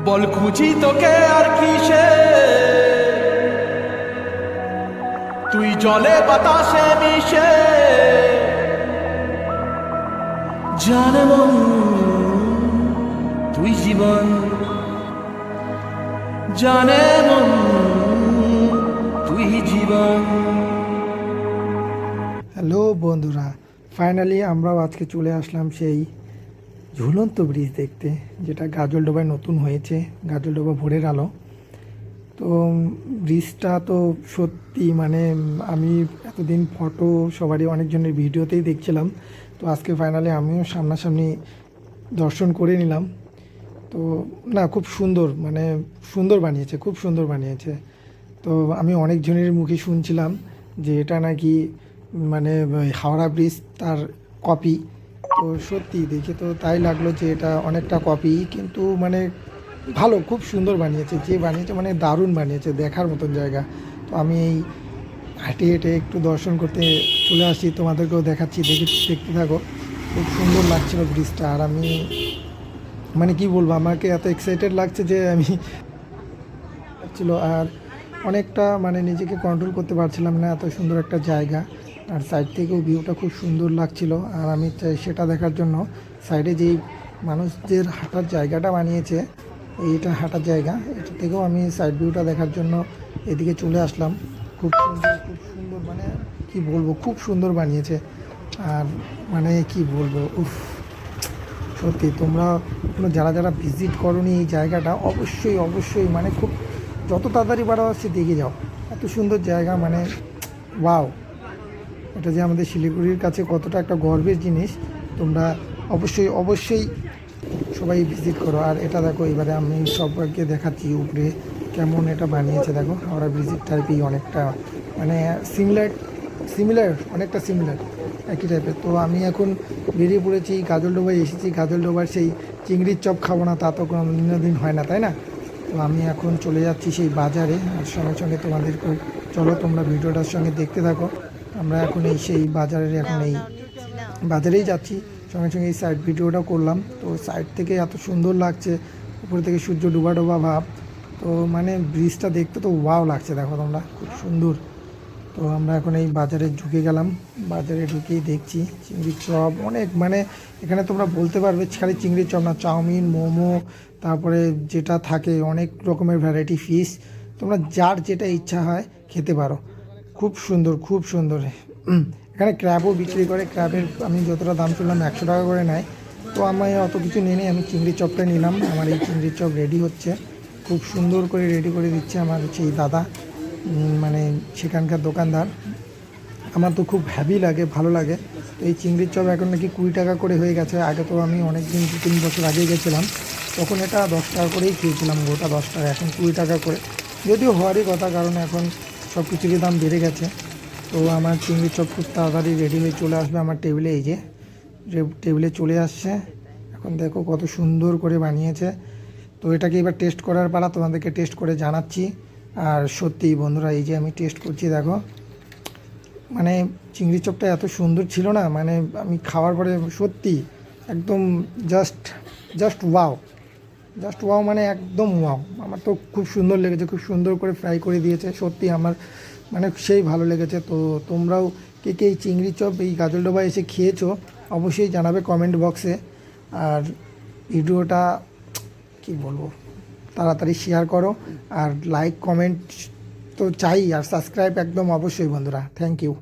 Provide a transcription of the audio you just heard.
বল খুঁজি তোকে আর কিসে, তুই জলে বাতাসে মিশে। জানে মন তুই জীবন, জানে মন তুই জীবন। হ্যালো বন্ধুরা, ফাইনালি আমরাও আজকে চলে আসলাম সেই ঝুলন্ত ব্রিজ দেখতে, যেটা গাজলডোবায় নতুন হয়েছে, গাজলডোবা ভোরের আলো। তো ব্রিজটা তো সত্যি মানে আমি এতদিন ফটো সবারই অনেকজনের ভিডিওতেই দেখছিলাম, তো আজকে ফাইনালি আমিও সামনাসামনি দর্শন করে নিলাম। তো না, খুব সুন্দর, মানে সুন্দর বানিয়েছে, খুব সুন্দর বানিয়েছে। তো আমি অনেকজনের মুখে শুনছিলাম যে এটা নাকি মানে হাওড়া ব্রিজ তার কপি। তো সত্যি দেখে তো তাই লাগলো যে এটা অনেকটা কপি, কিন্তু মানে ভালো, খুব সুন্দর বানিয়েছে, যে বানিয়েছে মানে দারুণ বানিয়েছে, দেখার মতন জায়গা। তো আমি এই হেঁটে হেঁটে একটু দর্শন করতে চলে আসি, তোমাদেরকেও দেখাচ্ছি, দেখতে থাকো। খুব সুন্দর লাগছিল ব্রিজটা, আর আমি মানে কি বলবো, আমাকে এত এক্সাইটেড লাগছে যে আমি ছিল, আর অনেকটা মানে নিজেকে কন্ট্রোল করতে পারছিলাম না, এত সুন্দর একটা জায়গা। আর সাইড থেকেও ভিউটা খুব সুন্দর লাগছিল, আর আমি চাই সেটা দেখার জন্য সাইডে যেই মানুষদের হাঁটার জায়গাটা বানিয়েছে, এইটা হাঁটার জায়গা, এটা থেকেও আমি সাইড ভিউটা দেখার জন্য এদিকে চলে আসলাম। খুব সুন্দর, খুব সুন্দর, মানে কি বলবো, খুব সুন্দর বানিয়েছে। আর মানে কি বলবো, উফ, সত্যি তোমরা যারা যারা ভিজিট করোনি এই জায়গাটা, অবশ্যই অবশ্যই মানে খুব যত তাড়াতাড়ি পারো সে দেখে যাও, এত সুন্দর জায়গা, মানে ওয়াও। এটা যে আমাদের শিলিগুড়ির কাছে কতটা একটা গর্বের জিনিস, তোমরা অবশ্যই অবশ্যই সবাই ভিজিট করো। আর এটা দেখো, এবারে আমি সবাইকে দেখাচ্ছি উপরে কেমন এটা বানিয়েছে। দেখো, হাওড়া ব্রিজের টাইপই অনেকটা, মানে সিমিলার সিমিলার অনেকটা সিমিলার, একই টাইপের। তো আমি এখন বেরিয়ে পড়েছি, গাজলডোবায় এসেছি, গাজলডোবার সেই চিংড়ির চপ খাবো না তা তো কোনো দিন হয় না, তাই না? তো আমি এখন চলে যাচ্ছি সেই বাজারে, আর সঙ্গে সঙ্গে তোমাদেরকে, চলো তোমরা ভিডিওটার সঙ্গে দেখতে থাকো। আমরা এখন এই সেই বাজারের, এখন এই বাজারেই যাচ্ছি, সঙ্গে সঙ্গে এই সাইড ভিডিওটাও করলাম। তো সাইড থেকে এত সুন্দর লাগছে, উপর থেকে সূর্য ডোবা ডোবা ভাব। তো মানে ব্রিজটা দেখতে তো ওয়াও লাগছে, দেখো তোমরা, খুব সুন্দর। তো আমরা এখন এই বাজারে ঢুকে গেলাম, বাজারে ঢুকেই দেখছি চিংড়ির চপ অনেক, মানে এখানে তোমরা বলতে পারবে খালি চিংড়ির চপ না, চাউমিন, মোমো, তারপরে যেটা থাকে অনেক রকমের ভ্যারাইটি ফিশ, তোমরা যার যেটা ইচ্ছা হয় খেতে পারো। খুব সুন্দর, খুব সুন্দর। এখানে ক্র্যাবও বিক্রি করে, ক্র্যাবের আমি যতটা দাম শুনলাম 100 টাকা করে নেয়। তো আমি অত কিছু নিয়ে নিই, আমি চিংড়ির চপটা নিলাম। আমার এই চিংড়ির চপ রেডি হচ্ছে, খুব সুন্দর করে রেডি করে দিচ্ছে আমার সেই দাদা, মানে সেখানকার দোকানদার। আমার তো খুব হ্যাভি লাগে, ভালো লাগে। তো এই চিংড়ির চপ এখন নাকি 20 টাকা করে হয়ে গেছে। আগে তো আমি অনেক দিন 2-3 বছর আগে গেছিলাম, তখন এটা 10 টাকা করেই খেয়েছিলাম, গোটা 10 টাকা, এখন 20 টাকা করে। যদিও হওয়ারই কথা, কারণ এখন সব কিছুরই দাম বেড়ে গেছে। তো আমার চিংড়ির চপ খুব তাড়াতাড়ি রেডি হয়ে চলে আসবে আমার টেবিলে, এই যে টেবিলে চলে আসছে। এখন দেখো কত সুন্দর করে বানিয়েছে। তো এটাকে এবার টেস্ট করার পালা, তোমাদেরকে টেস্ট করে জানাচ্ছি। আর সত্যি বন্ধুরা, এই যে আমি টেস্ট করছি, দেখো মানে চিংড়ি চপটা এত সুন্দর ছিল না, মানে আমি খাওয়ার পরে সত্যি একদম just just wow, just wow, মানে একদম ওয়াও। আমার তো খুব সুন্দর লেগেছে, খুব সুন্দর করে ফ্রাই করে দিয়েছে, সত্যি আমার মানে সেই ভালো লেগেছে। তো তোমরাও কে কে এই চিংড়ি চপ এই গাজলডোবা এসে খেয়েছো অবশ্যই জানাবে কমেন্ট বক্সে। আর ভিডিওটা কি বলবো, তাড়াতাড়ি শেয়ার করো, আর লাইক কমেন্ট তো চাই, আর সাবস্ক্রাইব একদম অবশ্যই বন্ধুরা। Thank you.